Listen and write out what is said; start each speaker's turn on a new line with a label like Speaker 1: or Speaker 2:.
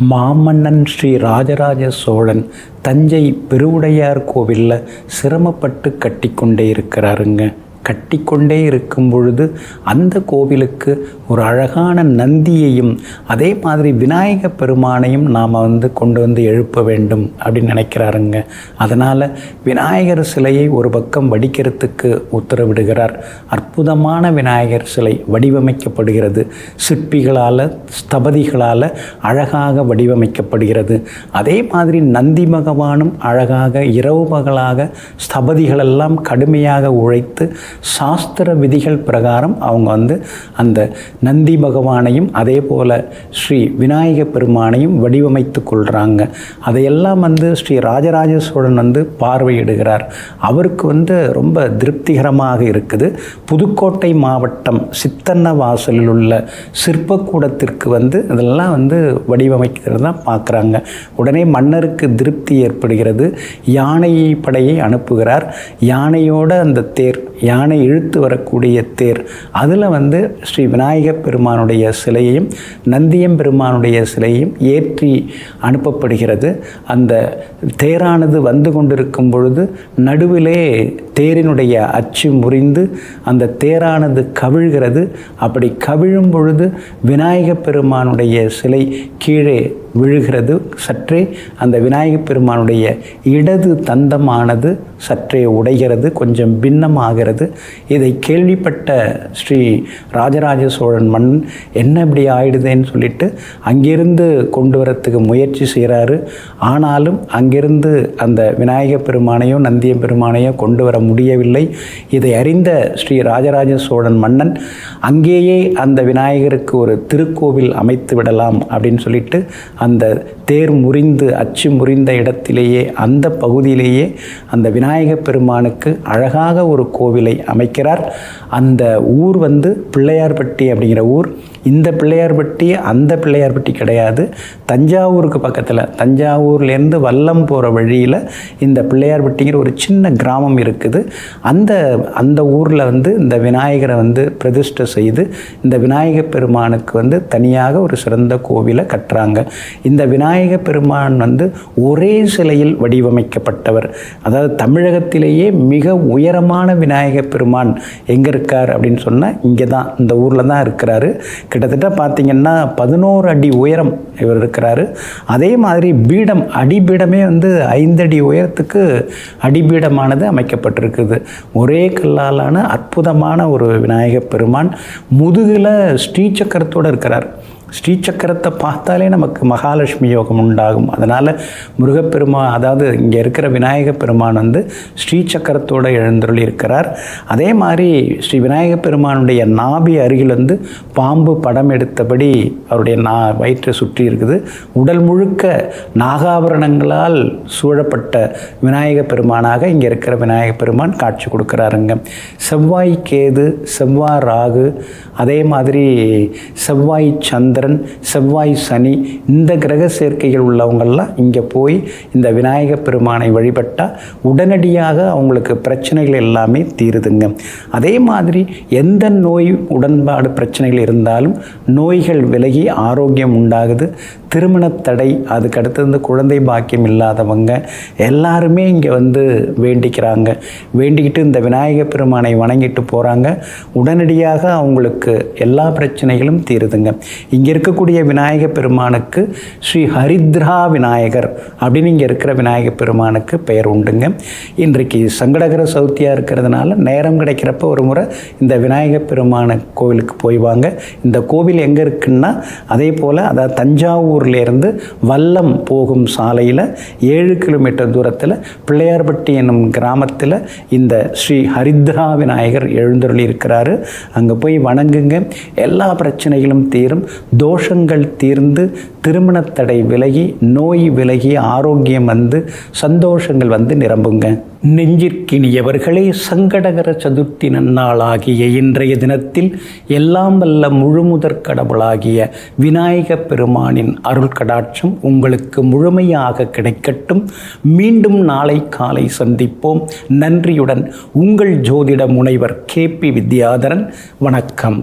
Speaker 1: மாமன்னன் ஸ்ரீ ராஜராஜ சோழன் தஞ்சை பெருவுடையார் கோவிலில் சிரமப்பட்டு கட்டிக்கொண்டே இருக்கிறாருங்க. கட்டிக்கொண்டே இருக்கும் பொழுது அந்த கோவிலுக்கு ஒரு அழகான நந்தியையும் அதே மாதிரி விநாயக பெருமானையும் நாம் கொண்டு வந்து எழுப்ப வேண்டும் அப்படின்னு நினைக்கிறாருங்க. அதனால் விநாயகர் சிலையை ஒரு பக்கம் வடிக்கிறதுக்கு உத்தரவிடுகிறார். அற்புதமான விநாயகர் சிலை வடிவமைக்கப்படுகிறது. சிற்பிகளால் ஸ்தபதிகளால் அழகாக வடிவமைக்கப்படுகிறது. அதே மாதிரி நந்தி பகவானும் அழகாக இரவு பகலாக ஸ்தபதிகளெல்லாம் கடுமையாக உழைத்து சாஸ்திர விதிகள் பிரகாரம் அவங்க அந்த நந்தி பகவானையும் அதே போல் ஸ்ரீ விநாயக பெருமானையும் வடிவமைத்து கொள்கிறாங்க. அதையெல்லாம் ஸ்ரீ ராஜராஜ சோழன் பார்வையிடுகிறார். அவருக்கு ரொம்ப திருப்திகரமாக இருக்குது. புதுக்கோட்டை மாவட்டம் சித்தன்னவாசலில் உள்ள சிற்பக்கூடத்திற்கு இதெல்லாம் வடிவமைக்கிறது தான் பார்க்குறாங்க. உடனே மன்னருக்கு திருப்தி ஏற்படுகிறது. யானை படையை அனுப்புகிறார். யானையோட அந்த தேர், யானை இழுத்து வரக்கூடிய தேர், அதில் ஸ்ரீ விநாயக பெருமானுடைய சிலையையும் நந்தியம் பெருமானுடைய சிலையையும் ஏற்றி அனுப்பப்படுகிறது. அந்த தேரானது வந்து கொண்டிருக்கும் பொழுது நடுவிலே தேரினுடைய அச்சு முறிந்து அந்த தேரானது கவிழ்கிறது. அப்படி கவிழும் பொழுது விநாயக பெருமானுடைய சிலை கீழே விழுகிறது. சற்றே அந்த விநாயக பெருமானுடைய இடது தந்தமானது சற்றே உடைகிறது, கொஞ்சம் பின்னமாகிறது. இதை கேள்விப்பட்ட ஸ்ரீ ராஜராஜ சோழன் மன்னன் என்ன இப்படி ஆயிடுதேன்னு சொல்லிட்டு அங்கிருந்து கொண்டு வரத்துக்கு முயற்சி செய்கிறாரு. ஆனாலும் அங்கிருந்து அந்த விநாயக பெருமானையோ நந்திய பெருமானையோ கொண்டு வர முடியவில்லை. இதை அறிந்த ஸ்ரீ ராஜராஜ சோழன் மன்னன் அங்கேயே அந்த விநாயகருக்கு ஒரு திருக்கோவில் அமைத்து விடலாம் அப்படின்னு சொல்லிட்டு அந்த தேர் முறிந்து அச்சு முறிந்த இடத்திலேயே அந்த பகுதியிலேயே அந்த விநாயக பெருமானுக்கு அழகாக ஒரு கோவிலை அமைக்கிறார். அந்த ஊர் பிள்ளையார்பட்டி அப்படிங்கிற ஊர். இந்த பிள்ளையார்பட்டி அந்த பிள்ளையார்பட்டி கிடையாது, தஞ்சாவூருக்கு பக்கத்தில், தஞ்சாவூர்லேருந்து வல்லம் போகிற வழியில் இந்த பிள்ளையார்பட்டிங்கிற ஒரு சின்ன கிராமம் இருக்குது. அந்த ஊரில் இந்த விநாயகரை பிரதிஷ்டை செய்து இந்த விநாயக பெருமானுக்கு தனியாக ஒரு சிறந்த கோவிலை கட்டுறாங்க. இந்த விநாயக பெருமான் ஒரே சிலையில் வடிவமைக்கப்பட்டவர். அதாவது தமிழகத்திலேயே மிக உயரமான விநாயக பெருமான் எங்கே இருக்கார் அப்படின்னு சொன்னால் இங்கே தான், இந்த ஊரில் தான் இருக்கிறாரு. கிட்டத்தட்ட பார்த்திங்கன்னா 11 அடி உயரம் இவர் இருக்கிறாரு. அதே மாதிரி பீடம், அடிபீடமே 5 அடி உயரத்துக்கு அடிபீடமானது அமைக்கப்பட்டிருக்குது. ஒரே கல்லாலான அற்புதமான ஒரு விநாயக பெருமான். முதுகில் ஸ்ரீசக்கரத்தோடு இருக்கிறார். ஸ்ரீசக்கரத்தை பார்த்தாலே நமக்கு மகாலட்சுமி யோகம் உண்டாகும். அதனால் முருகப்பெருமான், அதாவது இங்கே இருக்கிற விநாயக பெருமான் ஸ்ரீசக்கரத்தோடு எழுந்தருளி இருக்கிறார். அதே மாதிரி ஸ்ரீ விநாயக பெருமானுடைய நாபி அருகில் பாம்பு படம் எடுத்தபடி அவருடைய வயிற்றை சுற்றி இருக்குது. உடல் முழுக்க நாகாபரணங்களால் சூழப்பட்ட விநாயக பெருமானாக இங்கே இருக்கிற விநாயக பெருமான் காட்சி கொடுக்குறாருங்க. செவ்வாய் கேது, செவ்வாய் ராகு, அதே மாதிரி செவ்வாய் சந்திரன், செவ்வாய் சனி, இந்த கிரக சேர்க்கைகள் உள்ளவங்கள்லாம் இங்கே போய் இந்த விநாயக பெருமானை வழிபட்டால் உடனடியாக அவங்களுக்கு பிரச்சனைகள் எல்லாமே தீருதுங்க. அதே மாதிரி எந்த நோய் உடன்பாடு பிரச்சனைகள் இருந்தாலும் நோய்கள் விலகி ஆரோக்கியம் உண்டாகுது. திருமண தடை, அதுக்கு அடுத்தது குழந்தை பாக்கியம் இல்லாதவங்க எல்லாருமே இங்கே வேண்டிக்கிறாங்க. வேண்டிக்கிட்டு இந்த விநாயக பெருமானை வணங்கிட்டு போகிறாங்க. உடனடியாக அவங்களுக்கு எல்லா பிரச்சனைகளும் தீருதுங்க. இங்கே இருக்கக்கூடிய விநாயக பெருமானுக்கு ஸ்ரீ ஹரித்ரா விநாயகர் அப்படின்னு இங்கே இருக்கிற விநாயக பெருமானுக்கு பெயர் உண்டுங்க. இன்றைக்கு சங்கடகர சதுர்த்தியாக இருக்கிறதுனால நேரம் கிடைக்கிறப்ப ஒரு முறை இந்த விநாயக பெருமான கோவிலுக்கு போய் வாங்க. இந்த கோவில் எங்கே இருக்குன்னா அதே போல், அதாவது தஞ்சாவூர்லேருந்து வல்லம் போகும் சாலையில் 7 கிலோமீட்டர் தூரத்தில் பிள்ளையார்பட்டி என்னும் கிராமத்தில் இந்த ஸ்ரீ ஹரித்ரா விநாயகர் எழுந்தருளி இருக்கிறாரு. அங்கே போய் வணங்குங்க. எல்லா பிரச்சனைகளும் தீரும், தோஷங்கள் தீர்ந்து, திருமணத்தடை விலகி, நோய் விலகி, ஆரோக்கியம் சந்தோஷங்கள் நிரம்புங்க. நெஞ்சிற்கினியவர்களே, சங்கடகர சதுர்த்தி நன்னாளாகிய இன்றைய தினத்தில் எல்லாம் வல்ல முழுமுதற் கடவுளாகிய விநாயக பெருமானின் அருள் கடாட்சம் உங்களுக்கு முழுமையாக கிடைக்கட்டும். மீண்டும் நாளை காலை சந்திப்போம். நன்றியுடன் உங்கள் ஜோதிட முனைவர் KP வித்யாதரன். வணக்கம்.